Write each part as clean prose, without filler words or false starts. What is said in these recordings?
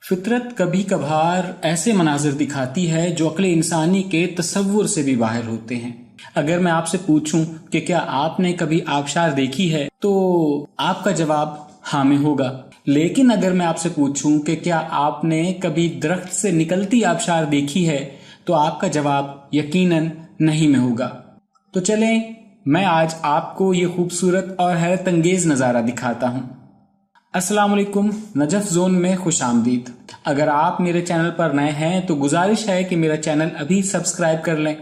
फितरत कभी कभार ऐसे मनाजिर दिखाती है जो अक्ल इंसानी के तसव्वुर से भी बाहर होते हैं। अगर मैं आपसे पूछूं कि क्या आपने कभी आबशार देखी है तो आपका जवाब हाँ में होगा। लेकिन अगर मैं आपसे पूछूं कि क्या आपने कभी दरख्त से निकलती आबशार देखी है तो आपका जवाब यकीनन नहीं में होगा। तो चलें मैं आज आपको ये खूबसूरत और हैरत अंगेज नज़ारा दिखाता हूँ। अस्सलाम वालेकुम, नजफ जोन में खुश आमदीद। अगर आप मेरे चैनल पर नए हैं तो गुजारिश है कि मेरा चैनल अभी सब्सक्राइब कर लें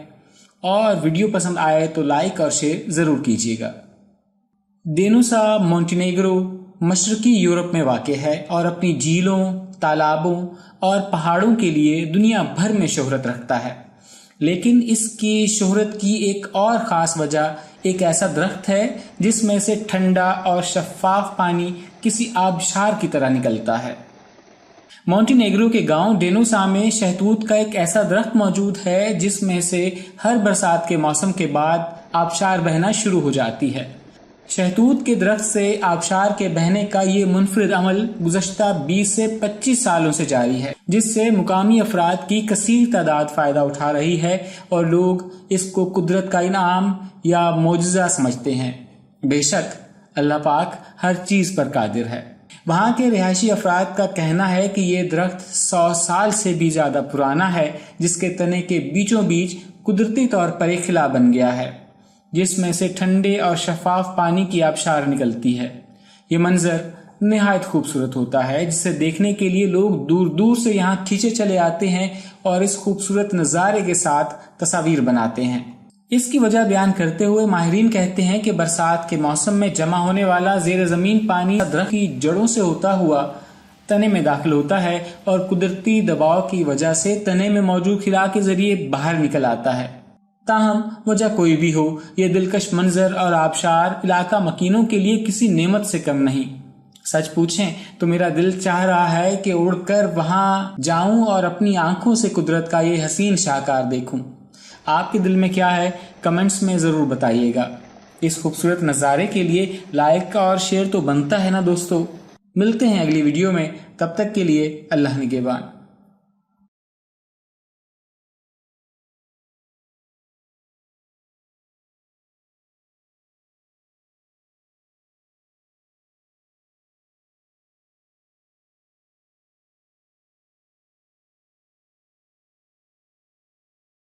और वीडियो पसंद आए तो लाइक और शेयर ज़रूर कीजिएगा। देनुसा मोंटेनेग्रो मशरकी यूरोप में वाक़ है और अपनी झीलों, तालाबों और पहाड़ों के लिए दुनिया भर में शोहरत रखता है। लेकिन इसकी शोहरत की एक और ख़ास वजह एक ऐसा दरख्त है जिसमें से ठंडा और शफाफ पानी किसी आबशार की तरह निकलता है। मोंटेनेग्रो के गांव डेनुसा में शहतूत का एक ऐसा दरख्त मौजूद है जिसमें से हर बरसात के मौसम के बाद आबशार बहना शुरू हो जाती है। शहतूत के दरख्त से आबशार के बहने का ये मुनफरिद अमल गुज़श्ता 20 से 25 सालों से जारी है, जिससे मुकामी अफराद की कसीर तादाद फ़ायदा उठा रही है और लोग इसको कुदरत का इनाम या मोजज़ा समझते हैं। बेशक अल्लाह पाक हर चीज़ पर कादिर है। वहाँ के रिहायशी अफराद का कहना है कि ये दरख्त 100 साल से भी ज़्यादा पुराना है, जिसके तने के बीचों बीच कुदरती तौर पर एक खिला बन गया है जिसमें से ठंडे और शफाफ पानी की आबशार निकलती है। ये मंजर निहायत खूबसूरत होता है जिसे देखने के लिए लोग दूर दूर से यहाँ खींचे चले आते हैं और इस खूबसूरत नज़ारे के साथ तस्वीर बनाते हैं। इसकी वजह बयान करते हुए माहिरीन कहते हैं कि बरसात के मौसम में जमा होने वाला ज़ेर ज़मीन पानी दरख्त की जड़ों से होता हुआ तने में दाखिल होता है और कुदरती दबाव की वजह से तने में मौजूद खिला के जरिए बाहर निकल आता है। ताहम वजह कोई भी हो, ये दिलकश मंजर और आबशार इलाका मकीनों के लिए किसी नेमत से कम नहीं। सच पूछें तो मेरा दिल चाह रहा है कि उड़कर वहां जाऊं और अपनी आंखों से कुदरत का ये हसीन शाहकार देखूं। आपके दिल में क्या है कमेंट्स में ज़रूर बताइएगा। इस खूबसूरत नज़ारे के लिए लाइक और शेयर तो बनता है ना दोस्तों। मिलते हैं अगली वीडियो में, तब तक के लिए अल्लाह निगहबान।